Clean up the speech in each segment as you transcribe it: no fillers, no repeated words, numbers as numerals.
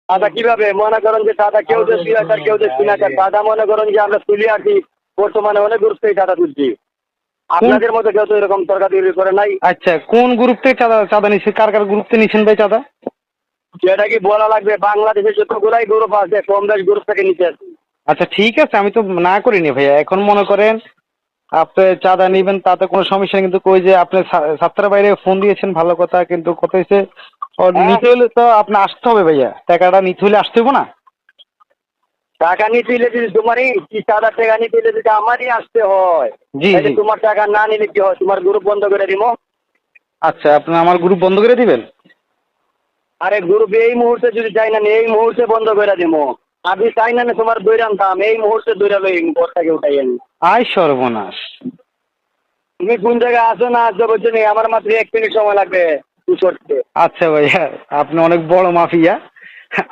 চাঁদা কিভাবে মনে করেন যে চাঁদা কেউ যে সিনাচার কেউ যে সিনাচার চাঁদা মনে করেন যে আমরা তুলি আর কি বর্তমানে অনেক গ্রুপ থেকে চাঁদা তুলছি আপনাদের মতো কেউ তো এরকম তরকারি করে নাই। আচ্ছা, কোন গ্রুপ থেকে চাঁদা চাঁদা নিচ্ছে? কার কার গ্রুপ থেকে নিচ্ছেন ভাই চাঁদা? সেটা কি বলা লাগবে? বাংলাদেশে যতগুলাই গ্রুপ আছে কম বেশ গ্রুপ থেকে নিতে। আচ্ছা ঠিক আছে, আমি তো না করিনি ভাইয়া। এখন মনে করেন আপনি চাঁদা নিবেন তাতে কোনো সমস্যা নেই, কিন্তু কই যে আপনি ছাত্রের বাইরে ফোন দিয়েছেন ভালো কথা, কিন্তু কথা হচ্ছে ও হ্যাঁ, নিতে হলে তো আপনি আসতে হবে ভাইয়া, টাকাটা নিতে হলে আসতে হবে না? টাকা নিতে হলে যদি তোমারই কি চাঁদার টাকা নিতে হলে যদি আমারই আসতে হয় জি তাহলে জি। তোমার টাকা না নিলে কি হয়? তোমার গ্রুপ বন্ধ করে দিব। আচ্ছা, আপনি আমার গ্রুপ বন্ধ করে দিবেন? আরে গ্রুপ এই মুহূর্তে যদি চাই না এই মুহূর্তে বন্ধ করে দিব। আমি চাই না তোমার দৈরাম থাম এই মুহূর্তে দৈরা লই ঘরটাকে উঠাই আনি। আয় সর্বনাশ! তুমি কোন জায়গায় আসো না আসো বলছো নি, আমার মাত্র 1 মিনিট সময় লাগবে তুই করতে। আচ্ছা ভাইয়া, আপনি অনেক বড় মাফিয়া।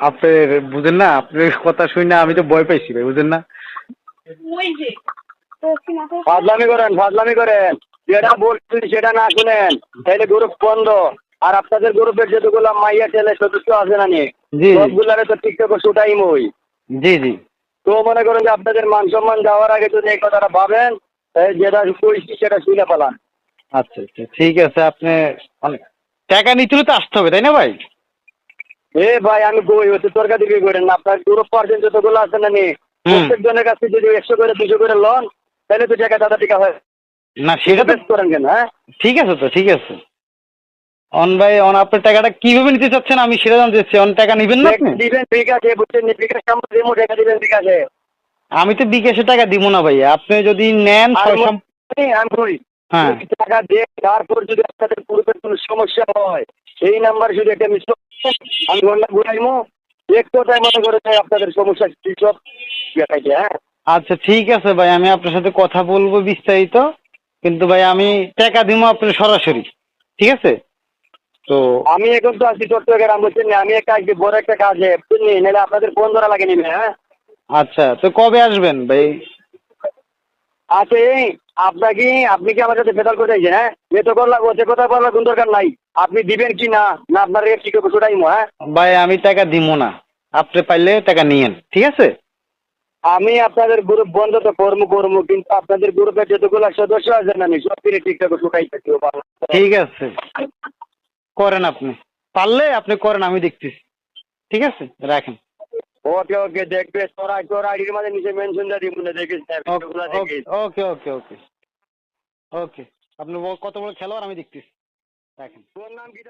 আপনি বুঝেন না, আপনার কথা শুনে না আমি তো ভয় পাইছি ভাই, বুঝেন না? ফাজলামি করেন যেটা বলছি সেটা না শুনেন তাহলে গ্রুপ বন্ধ। আর আপনাদের গ্রুপের যতগুলো মাইয়া ছেলে সদস্য আছে না নিয়ে জি জি সবগুলারে তো টিকটক শুটাই মই। জি জি। তো মনে করেন যে আপনাদের মান সম্মান যাওয়ার আগে যদি এই কথাটা ভাবেন যেটা কইছি সেটা শুনে পালান। আচ্ছা আচ্ছা ঠিক আছে, আপনি অনেক টাকা নিতে হলে তো আসতে হবে তাই না ভাই? এ ভাই আমি কই হচ্ছে তর্কা দিবি করেন না আপনার গ্রুপ পার্সেন্ট যতগুলো আছে না নিয়ে হুম। প্রত্যেক জনের কাছে যদি 100 করে 200 করে লন তাহলে তো টাকা দাদা টিকা হয়। না এটা সেটা তো বেশ করেন কেন? হ্যাঁ, ঠিক আছে, তো ঠিক আছে। অন ভাই, অন আপনার টাকাটা কিভাবে নিতে চাচ্ছেন আমি সেটা জানতে চাচ্ছি। অন টাকা নিবেন না আপনি? দিবেন বিকাশে বুঝছেন বিকাশে আমরা দিব টাকা দিবেন বিকাশে। আমি তো বিকাশে টাকা দিব না ভাইয়া, আপনি যদি নেন আর ছয় আমি কই হ্যাঁ। টাকা দিয়ে তারপর যদি আপনাদের গ্রুপের কোনো সমস্যা হয় এই নাম্বার যদি একটা মিস আমি ঘন্টা ঘুরাইমো একটু টাইম মনে করে যাই আপনাদের সমস্যা কি সব দেখাইতে। হ্যাঁ, আচ্ছা ঠিক আছে ভাই, আমি আপনার সাথে কথা বলবো বিস্তারিত, কিন্তু ভাই আমি টাকা দিব আপনার সরাসরি, ঠিক আছে? তো আমি এখন তো আছি চট্টগ্রাম বুঝছেন না, আমি একটা আজকে বড় একটা কাজে বুঝছেন নাহলে আপনাদের ফোন ধরা লাগে নিবে। হ্যাঁ, আচ্ছা, তো কবে আসবেন ভাই? আচ্ছা এই আপনি কি আমার সাথে ফেদাল করে চাইছেন? হ্যাঁ, এত করলা ওতে কথা বলার কোন দরকার নাই। আপনি দিবেন কি না না আপনার রেট ঠিক হবে সেটাইমো। হ্যাঁ, ভাই আমি টাকা দিব না, আপনি পাইলে টাকা নিয়েন, ঠিক আছে? আমি আপনাদের গ্রুপ বন্ধ তো করবো কিন্তু আপনাদের গ্রুপের যতগুলো সদস্য আছে না সব ফিরে ঠিকঠাক শুকাই থাকি। ঠিক আছে, করেন আপনি, পারলে আপনি করেন, আমি দেখতেছি। ঠিক আছে, রাখেন। ওকে ওকে দেখবে তোর আইডির মাঝে নিচে মেনশন দিয়ে দিব না দেখিস না ভিডিওগুলো ওকে দেখিস। ওকে ওকে ওকে ওকে। আপনি কত বড় খেলোয়াড় আমি দেখতেছি, রাখেন। তোর নাম কি?